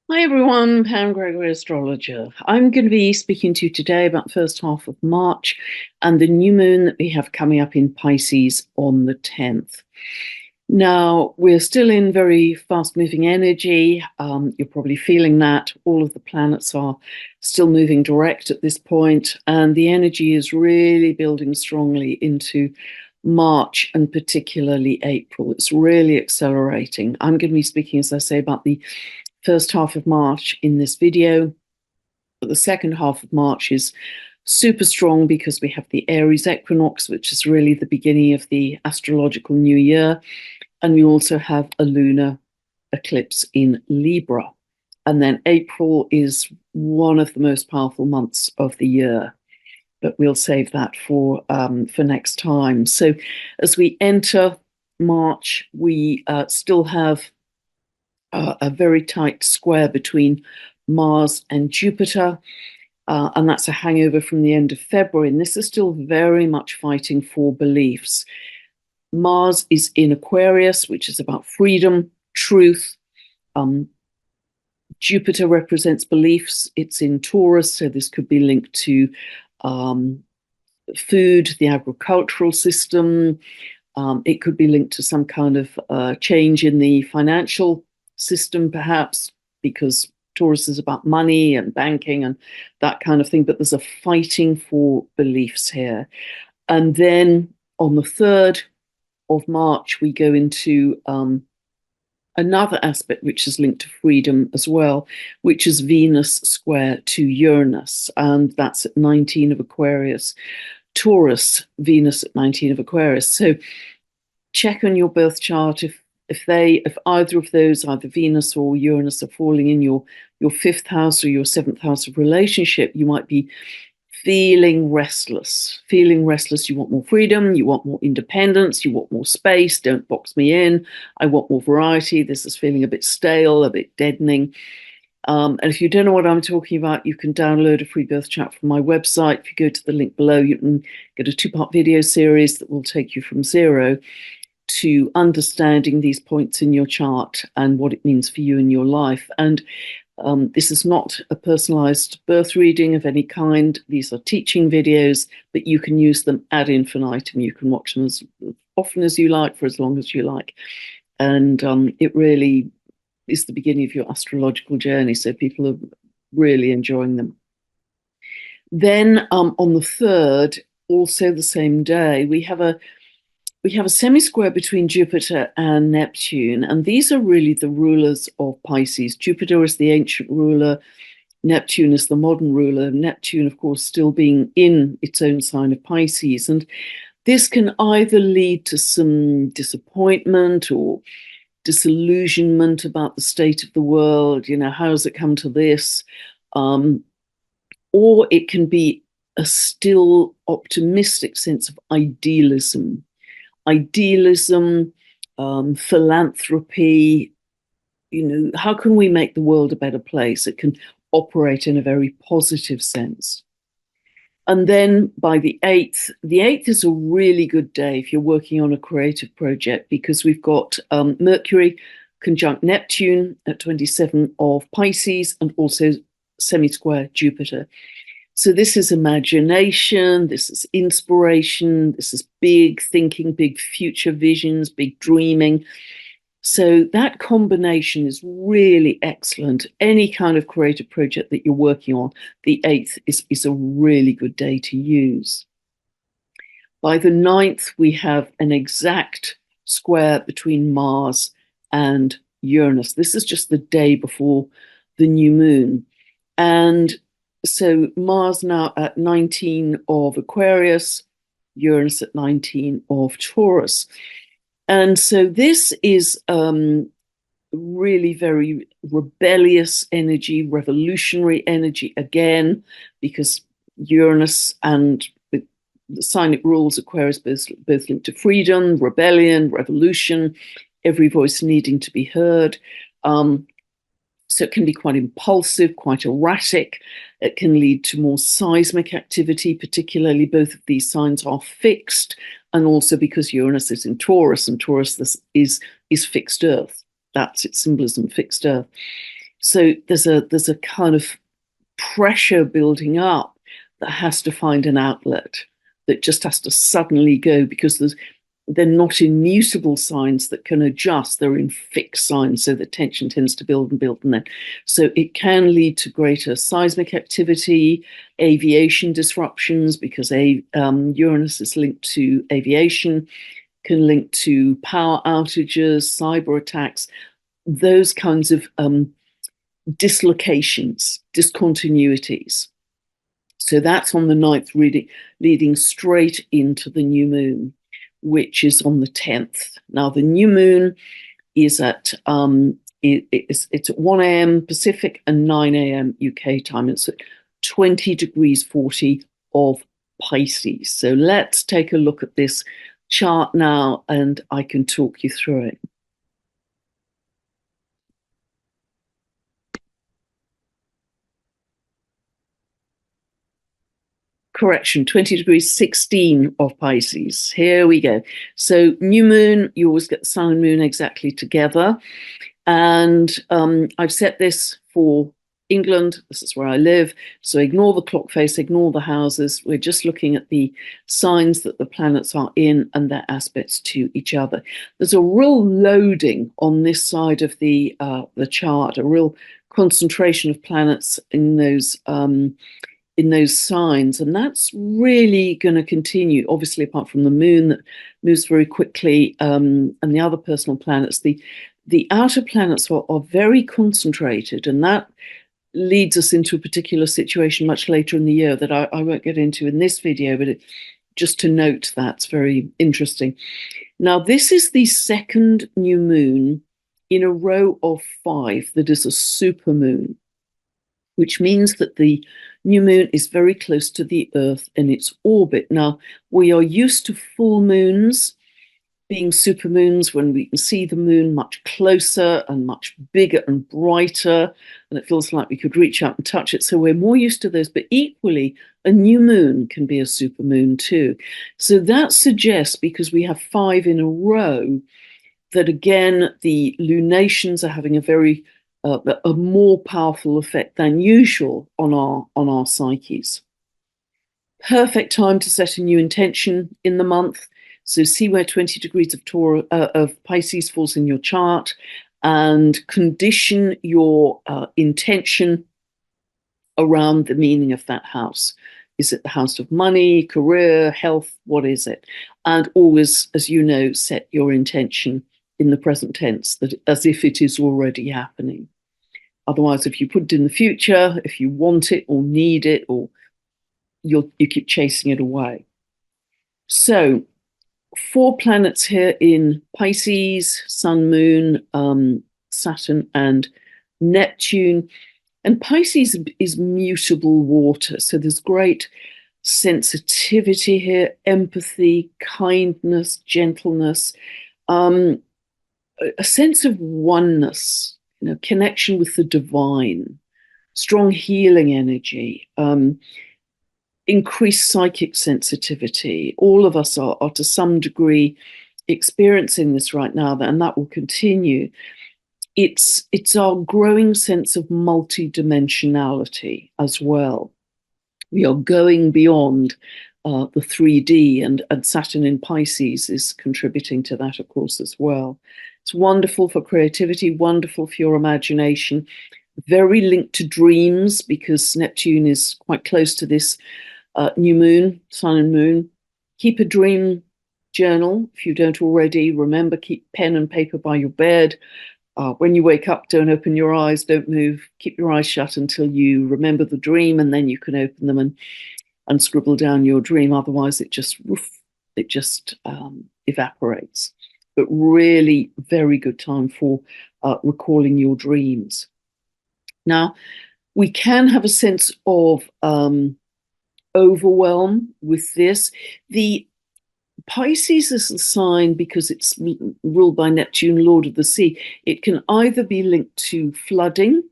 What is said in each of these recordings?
Hi everyone, Pam Gregory, astrologer. I'm going to be speaking to you today about the first half of March and the new moon that we have coming up in Pisces on the 10th. Now, we're still in very fast-moving energy. You're probably feeling that. All of the planets are still moving direct at this point, and the energy is really building strongly into March and particularly April. It's really accelerating. I'm going to be speaking, as I say, about the first half of March in this video, but the second half of March is super strong because we have the Aries equinox, which is really the beginning of the astrological new year, and we also have a lunar eclipse in Libra. And then April is one of the most powerful months of the year, but we'll save that for next time. So as we enter March, we still have a very tight square between Mars and Jupiter, and that's a hangover from the end of February. And this is still very much fighting for beliefs. Mars is in Aquarius, which is about freedom, truth. Jupiter represents beliefs. It's in Taurus, so this could be linked to food, the agricultural system. It could be linked to some kind of change in the financial system, perhaps, because Taurus is about money and banking and that kind of thing. But there's a fighting for beliefs here. And then on the 3rd of March, we go into another aspect which is linked to freedom as well, which is Venus square to Uranus. And that's at 19 of Aquarius. Taurus, Venus at 19 of Aquarius. So check on your birth chart if either of those, either Venus or Uranus, are falling in your 5th house or your 7th house of relationship. You might be feeling restless. You want more freedom, you want more independence, you want more space. Don't box me in. I want more variety. This is feeling a bit stale, a bit deadening. And if you don't know what I'm talking about, you can download a free birth chart from my website. If you go to the link below, you can get a 2-part video series that will take you from zero to understanding these points in your chart and what it means for you in your life. And this is not a personalized birth reading of any kind. These are teaching videos, but you can use them ad infinitum. You can watch them as often as you like, for as long as you like. And it really is the beginning of your astrological journey. So people are really enjoying them. Then on the 3rd, also the same day, we have a semi-square between Jupiter and Neptune, and these are really the rulers of Pisces. Jupiter is the ancient ruler, Neptune is the modern ruler. Neptune, of course, still being in its own sign of Pisces. And this can either lead to some disappointment or disillusionment about the state of the world. How has it come to this? Or it can be a still optimistic sense of idealism, philanthropy. How can we make the world a better place? It can operate in a very positive sense. And then by the 8th is a really good day if you're working on a creative project, because we've got Mercury conjunct Neptune at 27 of Pisces and also semi-square Jupiter. So this is imagination, this is inspiration, this is big thinking, big future visions, big dreaming. So that combination is really excellent. Any kind of creative project that you're working on, the 8th is a really good day to use. By the 9th, we have an exact square between Mars and Uranus. This is just the day before the new moon. And so Mars now at 19 of Aquarius, Uranus at 19 of Taurus. And so this is really very rebellious energy, revolutionary energy again, because Uranus and the sign it rules, Aquarius, both linked to freedom, rebellion, revolution, every voice needing to be heard. So it can be quite impulsive, quite erratic. It can lead to more seismic activity, particularly both of these signs are fixed, and also because Uranus is in Taurus, and Taurus is fixed Earth. That's its symbolism, fixed Earth. So there's a kind of pressure building up that has to find an outlet, that just has to suddenly go, because they're not immutable signs that can adjust. They're in fixed signs, so the tension tends to build and build, and then so it can lead to greater seismic activity, aviation disruptions, because Uranus is linked to aviation, can link to power outages, cyber attacks, those kinds of dislocations, discontinuities. So that's on the 9th, leading straight into the new moon, which is on the 10th. Now, the new moon is at it's at 1 a.m. Pacific and 9 a.m. UK time. It's at 20 degrees 40 of Pisces. So let's take a look at this chart now, and I can talk you through it. Correction, 20 degrees 16 of Pisces. Here we go. So new moon, you always get the sun and moon exactly together. And I've set this for England. This is where I live. So ignore the clock face, ignore the houses. We're just looking at the signs that the planets are in and their aspects to each other. There's a real loading on this side of the chart, a real concentration of planets in those signs, and that's really going to continue, obviously, apart from the moon that moves very quickly, and the other personal planets. The outer planets are very concentrated, and that leads us into a particular situation much later in the year that I won't get into in this video, but just to note, that's very interesting. Now, this is the second new moon in a row of 5 that is a supermoon, which means that the new moon is very close to the Earth in its orbit. Now, we are used to full moons being supermoons when we can see the moon much closer and much bigger and brighter, and it feels like we could reach out and touch it. So we're more used to those, but equally, a new moon can be a supermoon too. So that suggests, because we have 5 in a row, that again, the lunations are having a more powerful effect than usual on our psyches. Perfect time to set a new intention in the month. So see where 20 degrees of Pisces falls in your chart, and condition your intention around the meaning of that house. Is it the house of money, career, health? What is it? And always, as you know, set your intention in the present tense, that as if it is already happening. Otherwise, if you put it in the future, if you want it or need it, or you keep chasing it away. So 4 planets here in Pisces: Sun, Moon, Saturn, and Neptune. And Pisces is mutable water. So there's great sensitivity here, empathy, kindness, gentleness, a sense of oneness, connection with the divine, strong healing energy, increased psychic sensitivity. All of us are to some degree experiencing this right now, and that will continue. It's our growing sense of multidimensionality as well. We are going beyond the 3D, and Saturn in Pisces is contributing to that, of course, as well. It's wonderful for creativity, wonderful for your imagination, very linked to dreams, because Neptune is quite close to this new moon, sun and moon. Keep a dream journal if you don't already. Remember, keep pen and paper by your bed. When you wake up, don't open your eyes, don't move. Keep your eyes shut until you remember the dream, and then you can open them and scribble down your dream. Otherwise, it just evaporates. But really, very good time for recalling your dreams. Now, we can have a sense of overwhelm with this. The Pisces is a sign, because it's ruled by Neptune, Lord of the Sea. It can either be linked to flooding,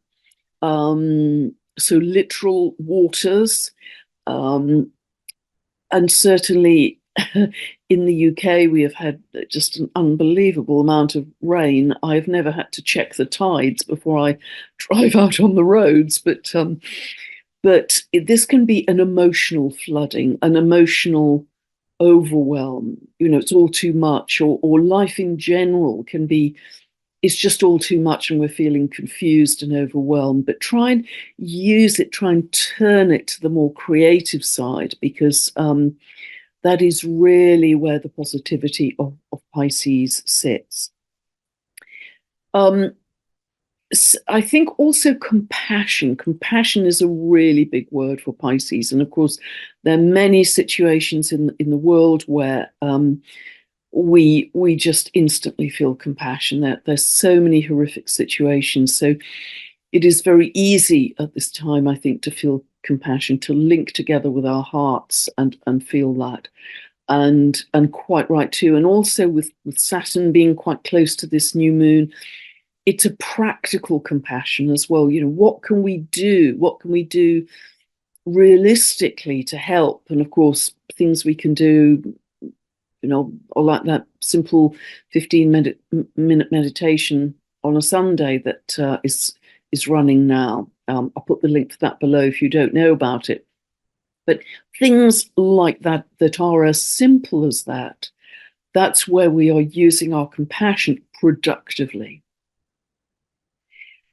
so literal waters, and certainly In the UK, we have had just an unbelievable amount of rain. I've never had to check the tides before I drive out on the roads, but this can be an emotional flooding, an emotional overwhelm. It's all too much, or life in general can be, it's just all too much and we're feeling confused and overwhelmed. But try and use it, try and turn it to the more creative side, because that is really where the positivity of Pisces sits. I think also compassion. Compassion is a really big word for Pisces. And of course, there are many situations in the world where we just instantly feel compassion. There's so many horrific situations. So it is very easy at this time, I think, to feel compassion, to link together with our hearts and feel that. And quite right too. And also with Saturn being quite close to this new moon, it's a practical compassion as well. What can we do? What can we do realistically to help? And of course, things we can do, or like that simple 15-minute meditation on a Sunday that is running now. I'll put the link to that below if you don't know about it. But things like that are as simple as that, that's where we are using our compassion productively.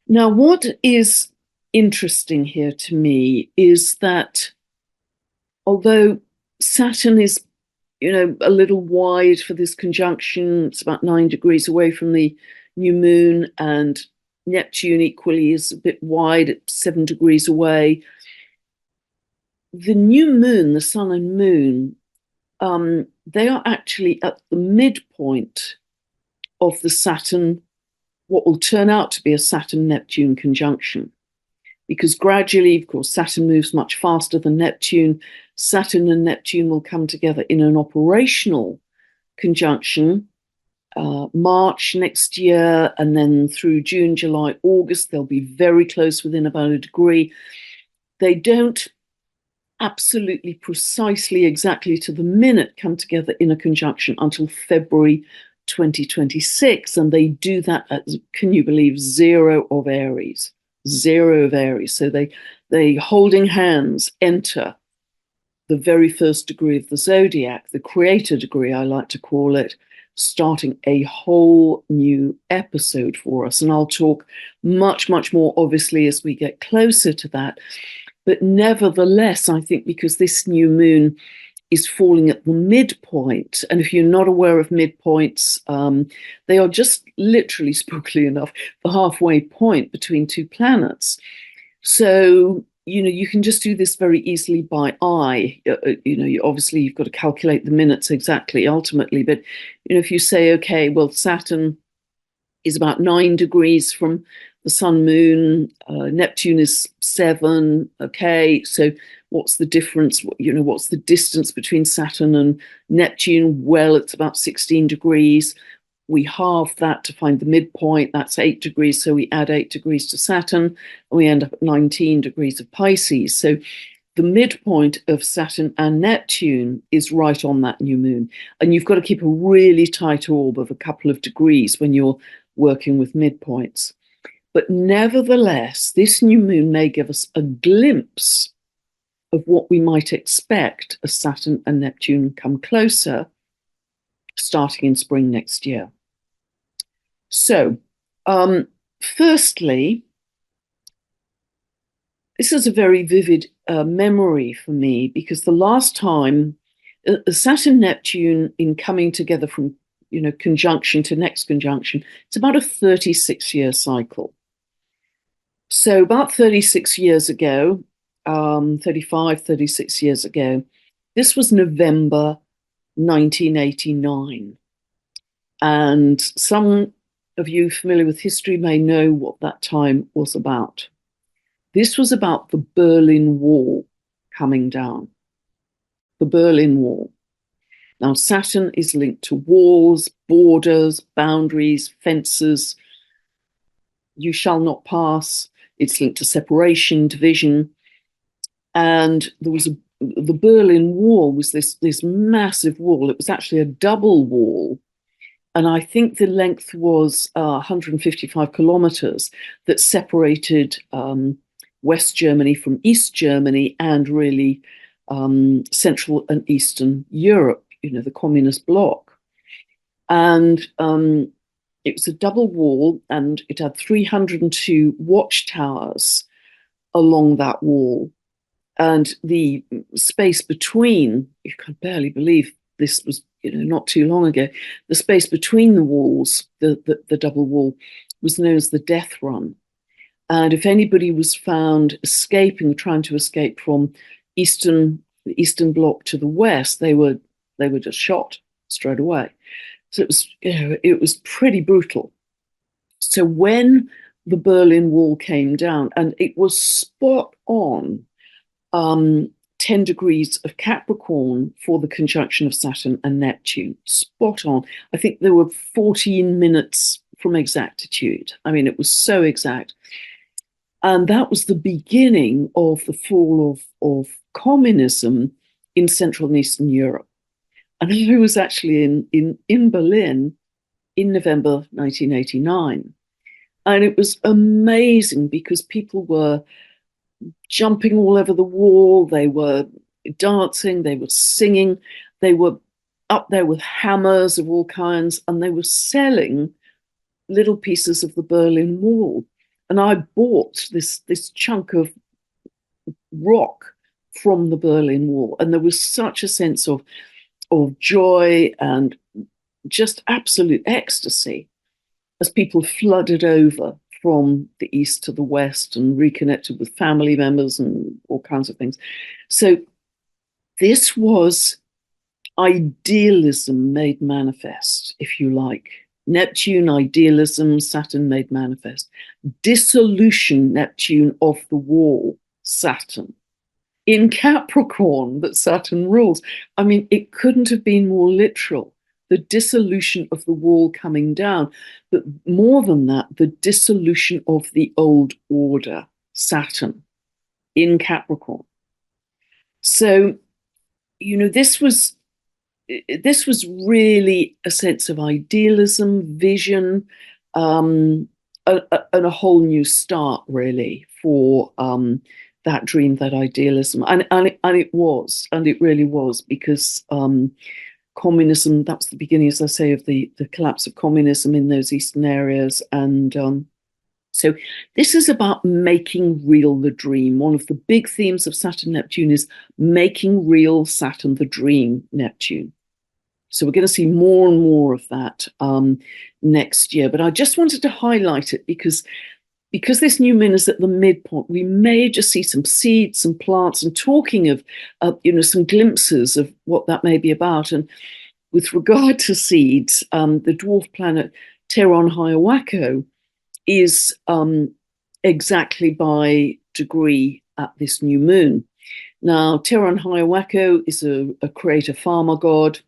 Now, what is interesting here to me is that although Saturn is, a little wide for this conjunction, it's about 9 degrees away from the new moon, and Neptune equally is a bit wide at 7 degrees away. The new moon, the sun and moon, they are actually at the midpoint of the Saturn, what will turn out to be a Saturn-Neptune conjunction. Because gradually, of course, Saturn moves much faster than Neptune. Saturn and Neptune will come together in an operational conjunction March next year, and then through June, July, August, they'll be very close, within about a degree. They don't absolutely precisely exactly to the minute come together in a conjunction until February 2026, and they do that at, can you believe, 0 of Aries. 0 of Aries. So they holding hands enter the very first degree of the zodiac, the creator degree, I like to call it, starting a whole new episode for us. And I'll talk much, much more, obviously, as we get closer to that. But nevertheless, I think because this new moon is falling at the midpoint, and if you're not aware of midpoints, they are just literally, spookily enough, the halfway point between two planets. So, you can just do this very easily by eye. Obviously you've got to calculate the minutes exactly ultimately, but if you say, okay, well, Saturn is about 9 degrees from the sun moon, Neptune is 7, okay, so what's the difference? What's the distance between Saturn and Neptune? Well, it's about 16 degrees. We halve that to find the midpoint. That's 8 degrees. So we add 8 degrees to Saturn, and we end up at 19 degrees of Pisces. So the midpoint of Saturn and Neptune is right on that new moon. And you've got to keep a really tight orb of a couple of degrees when you're working with midpoints. But nevertheless, this new moon may give us a glimpse of what we might expect as Saturn and Neptune come closer, starting in spring next year. So, firstly, this is a very vivid memory for me, because the last time Saturn-Neptune in coming together from conjunction to next conjunction, it's about a 36-year cycle. So about 36 years ago, 35, 36 years ago, this was November 1989. And some of you familiar with history may know what that time was about. This was about the Berlin Wall coming down. The Berlin Wall. Now, Saturn is linked to walls, borders, boundaries, fences. You shall not pass. It's linked to separation, division. And there was the Berlin Wall was this massive wall. It was actually a double wall, and I think the length was 155 kilometers that separated West Germany from East Germany and really Central and Eastern Europe, the communist bloc. And it was a double wall, and it had 302 watchtowers along that wall. And the space between, you can barely believe this was not too long ago, the space between the walls, the double wall, was known as the death run. And if anybody was found escaping, trying to escape from the Eastern Bloc to the West, they were just shot straight away. So it was pretty brutal. So when the Berlin Wall came down, and it was spot on 10 degrees of Capricorn for the conjunction of Saturn and Neptune, spot on. I think there were 14 minutes from exactitude. I mean, it was so exact. And that was the beginning of the fall of communism in Central and Eastern Europe. And I was actually in Berlin in November 1989. And it was amazing because people were jumping all over the wall, they were dancing, they were singing, they were up there with hammers of all kinds, and they were selling little pieces of the Berlin Wall. And I bought this chunk of rock from the Berlin Wall, and there was such a sense of joy and just absolute ecstasy as people flooded over from the east to the west and reconnected with family members and all kinds of things. So this was idealism made manifest, if you like. Neptune, idealism, Saturn made manifest. Dissolution, Neptune, of the wall, Saturn. In Capricorn, that Saturn rules. I mean, it couldn't have been more literal. The dissolution of the wall coming down. But more than that, the dissolution of the old order, Saturn, in Capricorn. So, this was really a sense of idealism, vision, and a whole new start, really, for that dream, that idealism. And it really was, because communism, that was the beginning, as I say, of the collapse of communism in those eastern areas. And so this is about making real the dream. One of the big themes of Saturn Neptune is making real Saturn the dream, Neptune. So we're going to see more and more of that next year. But I just wanted to highlight it because this new moon is at the midpoint. We may just see some seeds, some plants, and talking of some glimpses of what that may be about. And with regard to seeds, the dwarf planet Tiron-Hiawatha is exactly by degree at this new moon. Now, Tiron-Hiawatha is a creator farmer god,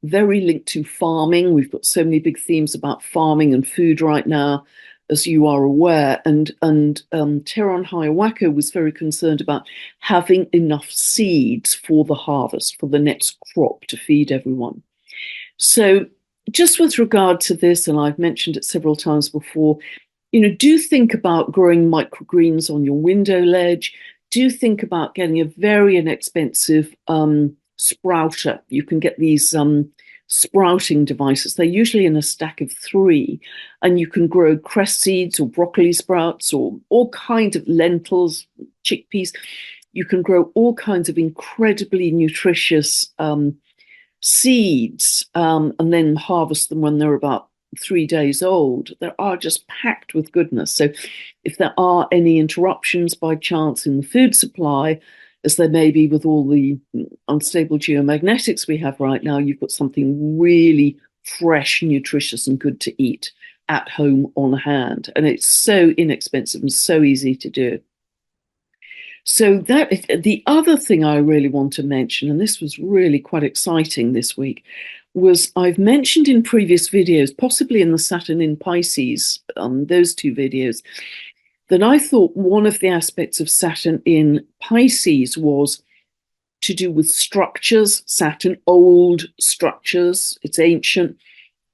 very linked to farming. We've got so many big themes about farming and food right now, as you are aware. And Tiron-Hiawatha was very concerned about having enough seeds for the harvest, for the next crop to feed everyone. So just with regard to this, and I've mentioned it several times before, do think about growing microgreens on your window ledge. Do think about getting a very inexpensive sprouter. You can get these sprouting devices. They're usually in a stack of 3, and you can grow cress seeds or broccoli sprouts or all kinds of lentils, chickpeas. You can grow all kinds of incredibly nutritious seeds and then harvest them when they're about 3 days old. They are just packed with goodness. So if there are any interruptions by chance in the food supply, as there may be with all the unstable geomagnetics we have right now, you've got something really fresh, nutritious, and good to eat at home on hand. And it's so inexpensive and so easy to do. So the other thing I really want to mention, and this was really quite exciting this week, was I've mentioned in previous videos, possibly in the Saturn in Pisces, those 2 videos, that I thought one of the aspects of Saturn in Pisces was to do with structures, Saturn, old structures. It's ancient.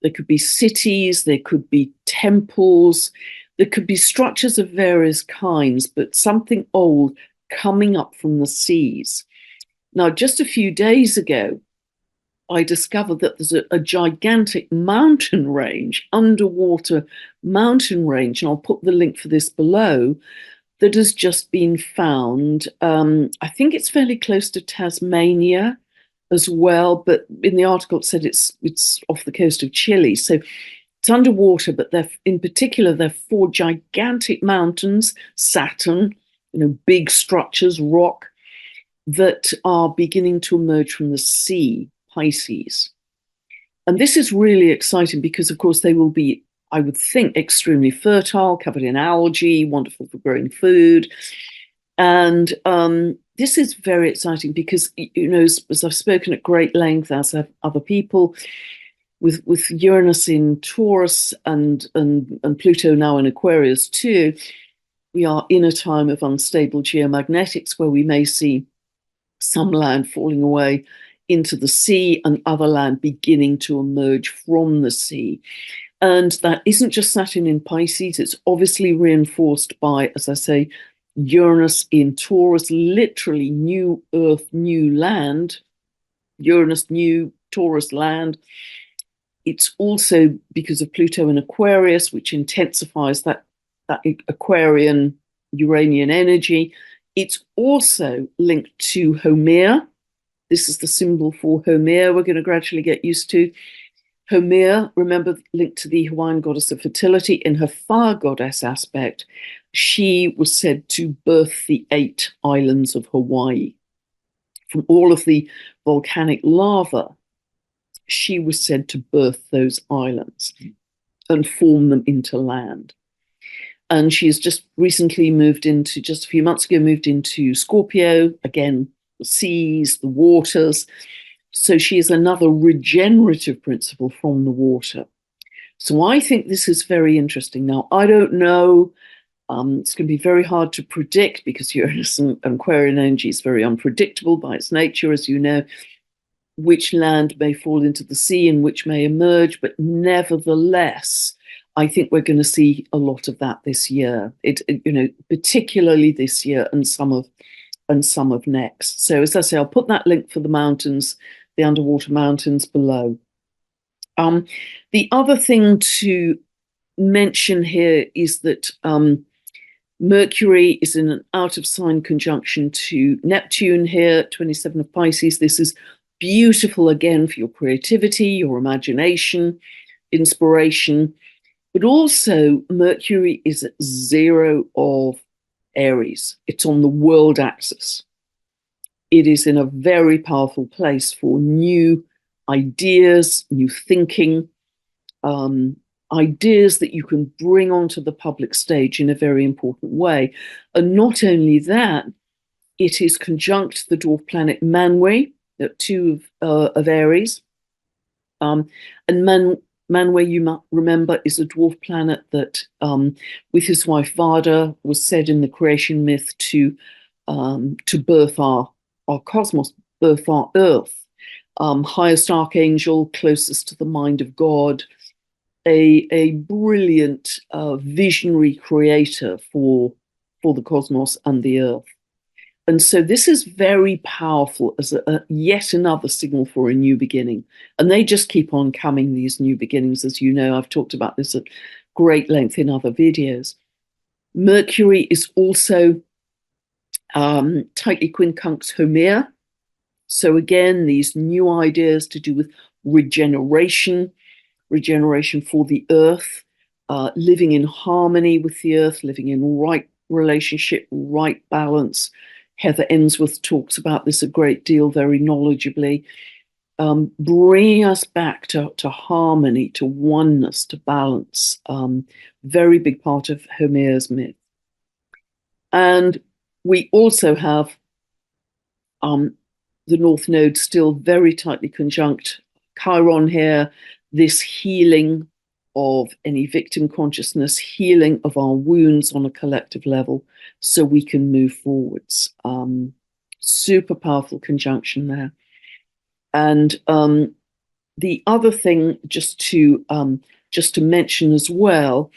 There could be cities, there could be temples, there could be structures of various kinds, but something old coming up from the seas. Now, just a few days ago, I discovered that there's a gigantic mountain range, underwater mountain range, and I'll put the link for this below, that has just been found. I think it's fairly close to Tasmania as well, but in the article it said it's off the coast of Chile. So it's underwater, but in particular, they're four gigantic mountains, Saturn, big structures, rock, that are beginning to emerge from the sea, Pisces. And this is really exciting because, of course, they will be, I would think, extremely fertile, covered in algae, wonderful for growing food. And this is very exciting because, as I've spoken at great length, as have other people, with Uranus in Taurus and Pluto now in Aquarius too, we are in a time of unstable geomagnetics where we may see some land falling away into the sea and other land beginning to emerge from the sea. And that isn't just Saturn in Pisces, it's obviously reinforced by, as I say, Uranus in Taurus, literally new earth, new land, Uranus, new Taurus land. It's also because of Pluto in Aquarius, which intensifies that Aquarian Uranian energy. It's also linked to Homer. This is the symbol for Homer we're going to gradually get used to. Homer, remember, linked to the Hawaiian goddess of fertility. In her fire goddess aspect, she was said to birth the 8 islands of Hawaii. From all of the volcanic lava, she was said to birth those islands and form them into land. And she has just recently just a few months ago, moved into Scorpio, again, the seas, the waters. So she is another regenerative principle from the water. So I think this is very interesting. Now, I don't know. It's going to be very hard to predict because Uranus and Aquarian energy is very unpredictable by its nature, as you know, which land may fall into the sea and which may emerge. But nevertheless, I think we're going to see a lot of that this year. Particularly this year and some of next. So as I say, I'll put that link for the mountains, the underwater mountains below. The other thing to mention here is that Mercury is in an out of sign conjunction to Neptune here, 27 of Pisces. This is beautiful again for your creativity, your imagination, inspiration. But also Mercury is at 0 of Aries. It's on the world axis. It is in a very powerful place for new ideas, new thinking, ideas that you can bring onto the public stage in a very important way. And not only that, it is conjunct the dwarf planet Manwë at 2 of Aries. And Manwë, you might remember, is a dwarf planet that, with his wife Vada, was said in the creation myth to birth our cosmos, birth our Earth. Highest archangel, closest to the mind of God, a brilliant visionary creator for the cosmos and the Earth. And so this is very powerful as yet another signal for a new beginning. And they just keep on coming, these new beginnings. As you know, I've talked about this at great length in other videos. Mercury is also tightly quincunx Homer. So again, these new ideas to do with regeneration for the Earth, living in harmony with the Earth, living in right relationship, right balance. Heather Ensworth talks about this a great deal, very knowledgeably, bringing us back to harmony, to oneness, to balance. Very big part of Homer's myth. And we also have the North Node still very tightly conjunct Chiron here, this healing of any victim consciousness, healing of our wounds on a collective level so we can move forwards. Super powerful conjunction there. And the other thing, just to mention as well,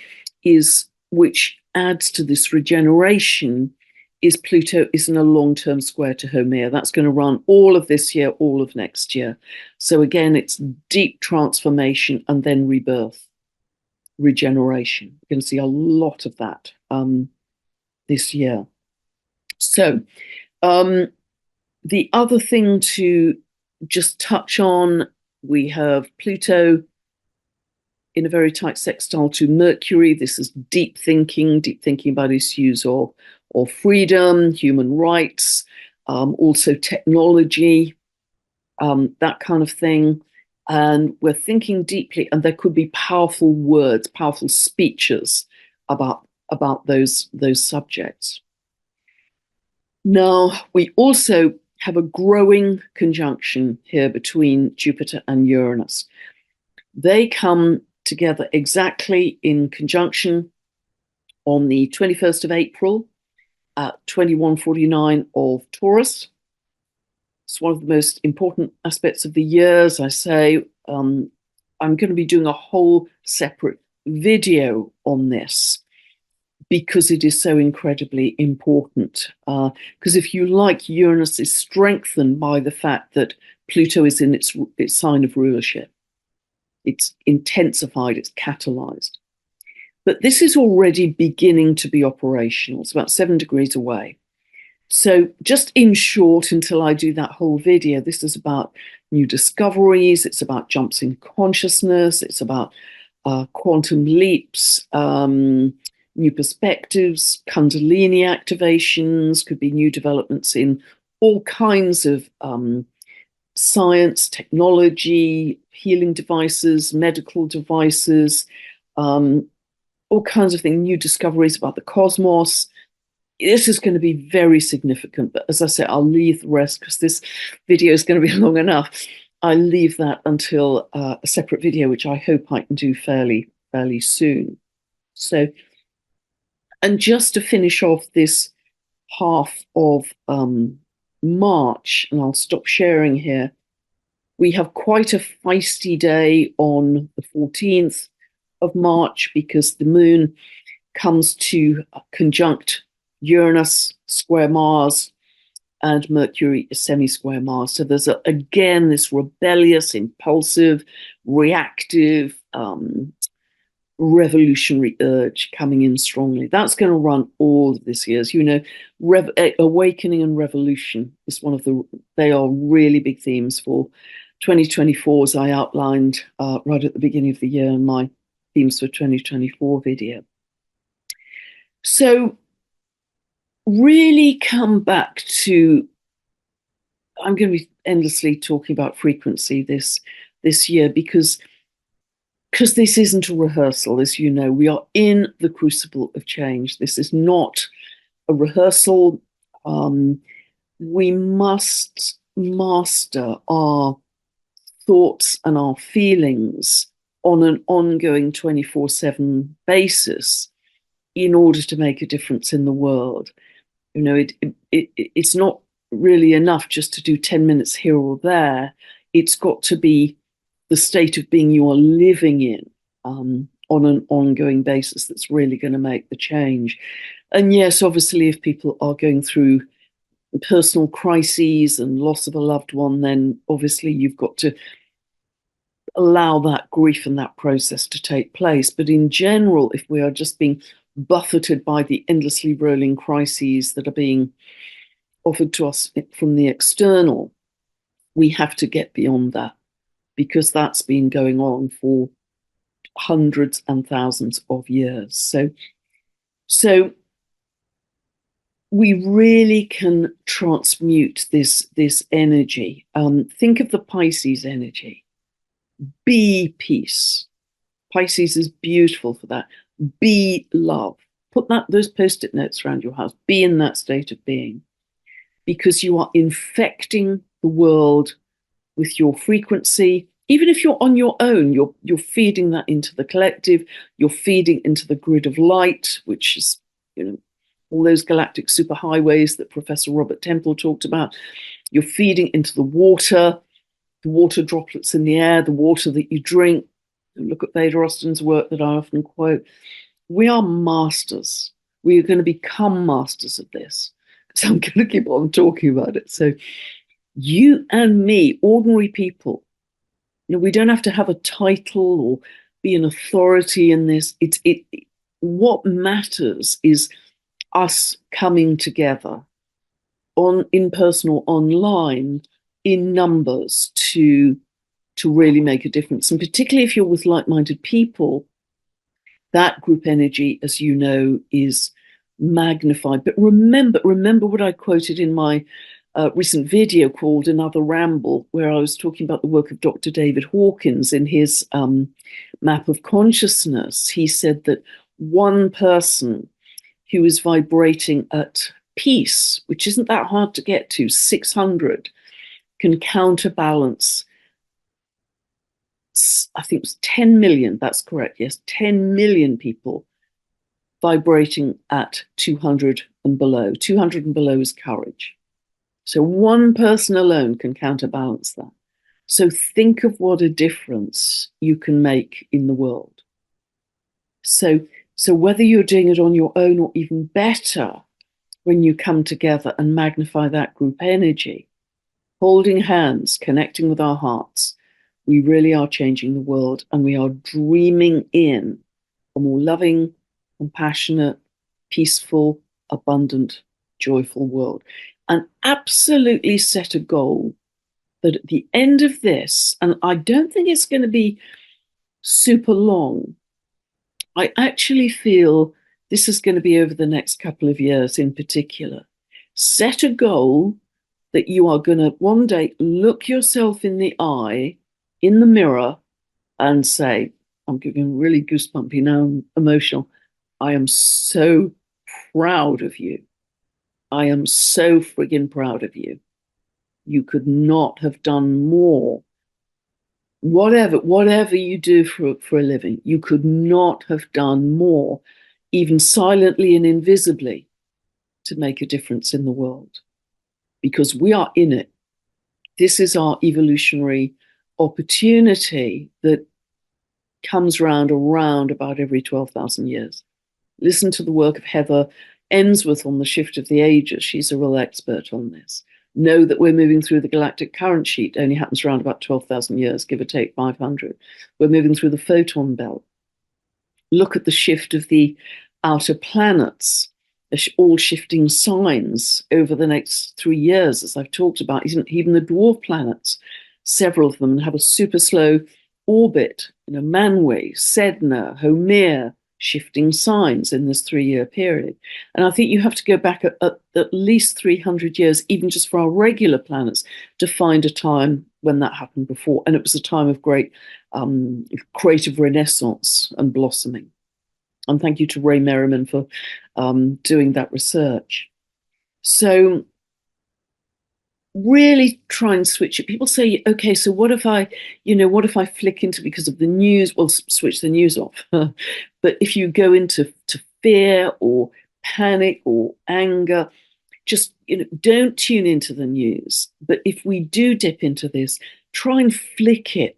is which adds to this regeneration, is Pluto is in a long-term square to Haumea. That's going to run all of this year, all of next year. So again, it's deep transformation and then rebirth, regeneration. You're going to see a lot of that this year. So the other thing to just touch on, we have Pluto in a very tight sextile to Mercury. This is deep thinking about issues of freedom, human rights, also technology, that kind of thing. And we're thinking deeply, and there could be powerful words, powerful speeches about those subjects. Now, we also have a growing conjunction here between Jupiter and Uranus. They come together exactly in conjunction on the 21st of April at 21:49 of Taurus. It's one of the most important aspects of the year, as I say. I'm going to be doing a whole separate video on this because it is so incredibly important. Because if you like, Uranus is strengthened by the fact that Pluto is in its sign of rulership. It's intensified, it's catalyzed. But this is already beginning to be operational. It's about 7 degrees away. So just in short, until I do that whole video, this is about new discoveries, it's about jumps in consciousness, it's about quantum leaps, new perspectives, Kundalini activations, could be new developments in all kinds of science, technology, healing devices, medical devices, all kinds of things, new discoveries about the cosmos. This is going to be very significant, but as I say, I'll leave the rest because this video is going to be long enough. I leave that until a separate video, which I hope I can do fairly soon. So, and just to finish off this half of March, and I'll stop sharing here, we have quite a feisty day on the 14th of March because the moon comes to conjunct Uranus, square Mars, and Mercury is semi-square Mars. So there's again this rebellious, impulsive, reactive, revolutionary urge coming in strongly. That's going to run all of this year. As you know, awakening and revolution is they are really big themes for 2024, as I outlined right at the beginning of the year in my themes for 2024 video. So really come back to, I'm going to be endlessly talking about frequency this year because this isn't a rehearsal. As you know, we are in the crucible of change. This is not a rehearsal. We must master our thoughts and our feelings on an ongoing 24/7 basis in order to make a difference in the world. You know, it's not really enough just to do 10 minutes here or there. It's got to be the state of being you are living in on an ongoing basis that's really going to make the change. And yes, obviously, if people are going through personal crises and loss of a loved one, then obviously you've got to allow that grief and that process to take place. But in general, if we are just being buffeted by the endlessly rolling crises that are being offered to us from the external, we have to get beyond that because that's been going on for hundreds and thousands of years. So we really can transmute this energy. Think of the Pisces energy. Be peace. Pisces is beautiful for that. Be love. Put those post-it notes around your house. Be in that state of being because you are infecting the world with your frequency. Even if you're on your own, you're feeding that into the collective. You're feeding into the grid of light, which is, all those galactic superhighways that Professor Robert Temple talked about. You're feeding into the water droplets in the air, the water that you drink. Look at Veda Austin's work that I often quote. We are masters. We are going to become masters of this. So I'm going to keep on talking about it. So you and me, ordinary people, we don't have to have a title or be an authority in this. What matters is us coming together in person or online in numbers to really make a difference. And particularly if you're with like-minded people, that group energy, as you know, is magnified. But remember what I quoted in my recent video called Another Ramble, where I was talking about the work of Dr. David Hawkins in his map of consciousness. He said that one person who is vibrating at peace, which isn't that hard to get to, 600, can counterbalance, I think it was 10 million, that's correct, yes, 10 million people vibrating at 200 and below. 200 and below is courage. So one person alone can counterbalance that. So think of what a difference you can make in the world. So whether you're doing it on your own or even better, when you come together and magnify that group energy, holding hands, connecting with our hearts, we really are changing the world, and we are dreaming in a more loving, compassionate, peaceful, abundant, joyful world. And absolutely set a goal that at the end of this, and I don't think it's going to be super long, I actually feel this is going to be over the next couple of years in particular. Set a goal that you are going to one day look yourself in the eye, in the mirror, and say, I'm getting really goosebumpy now, I'm emotional. I am so proud of you. I am so friggin' proud of you. You could not have done more. Whatever you do for a living, you could not have done more, even silently and invisibly, to make a difference in the world. Because we are in it. This is our evolutionary opportunity that comes around about every 12,000 years. Listen to the work of Heather Ensworth on the shift of the ages. She's a real expert on this. Know that we're moving through the galactic current sheet. It only happens around about 12,000 years, give or take 500. We're moving through the photon belt. Look at the shift of the outer planets, all shifting signs over the next 3 years, as I've talked about. Even the dwarf planets, several of them have a super slow orbit, Manwe, Sedna, Haumea, shifting signs in this 3-year period. And I think you have to go back at least 300 years, even just for our regular planets, to find a time when that happened before. And it was a time of great creative renaissance and blossoming. And thank you to Ray Merriman for doing that research. So really try and switch it. People say, okay, so what if I flick into, because of the news, well, switch the news off. But if you go into fear or panic or anger, just, don't tune into the news. But if we do dip into this, try and flick it.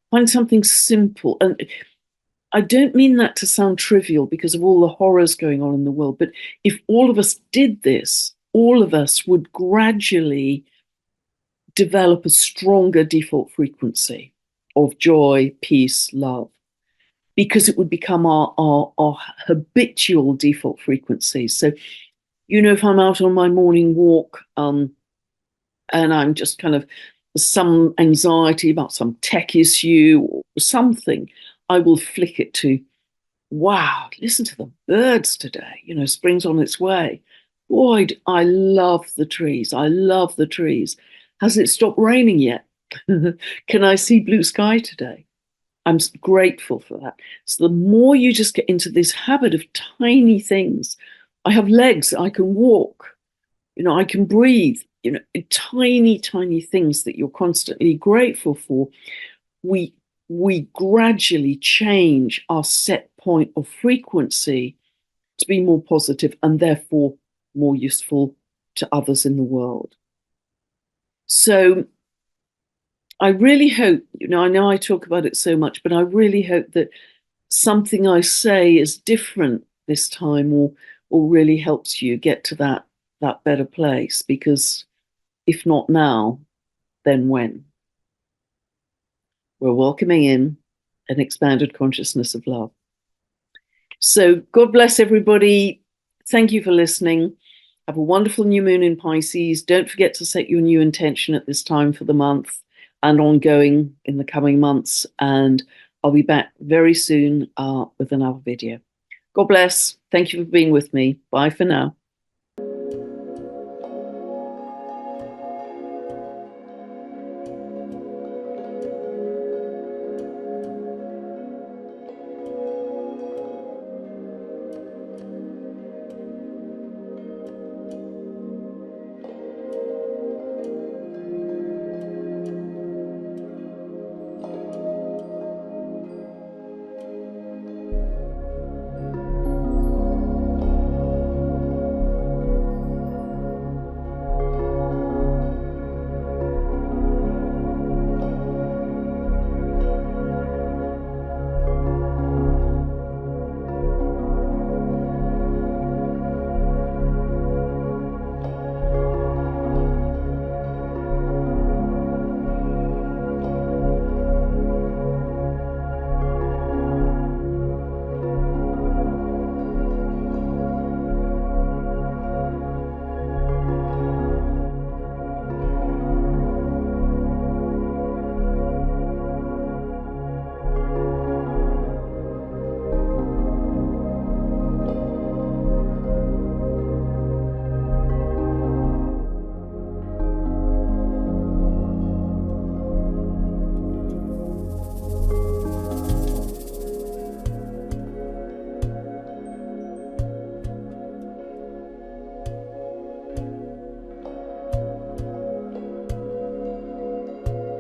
Find something simple. And I don't mean that to sound trivial because of all the horrors going on in the world. But if all of us did this, all of us would gradually develop a stronger default frequency of joy, peace, love, because it would become our habitual default frequency. So, if I'm out on my morning walk and I'm just kind of some anxiety about some tech issue or something, I will flick it to, wow, listen to the birds today. Spring's on its way. Boy, I love the trees. I love the trees. Has it stopped raining yet? Can I see blue sky today? I'm grateful for that. So the more you just get into this habit of tiny things, I have legs, I can walk, I can breathe, tiny, tiny things that you're constantly grateful for, we gradually change our set point of frequency to be more positive and therefore more useful to others in the world. So I really hope, I know I talk about it so much, but I really hope that something I say is different this time, or really helps you get to that better place, because if not now, then when? We're welcoming in an expanded consciousness of love. So God bless everybody. Thank you for listening. Have a wonderful new moon in Pisces. Don't forget to set your new intention at this time for the month and ongoing in the coming months. And I'll be back very soon with another video. God bless. Thank you for being with me. Bye for now.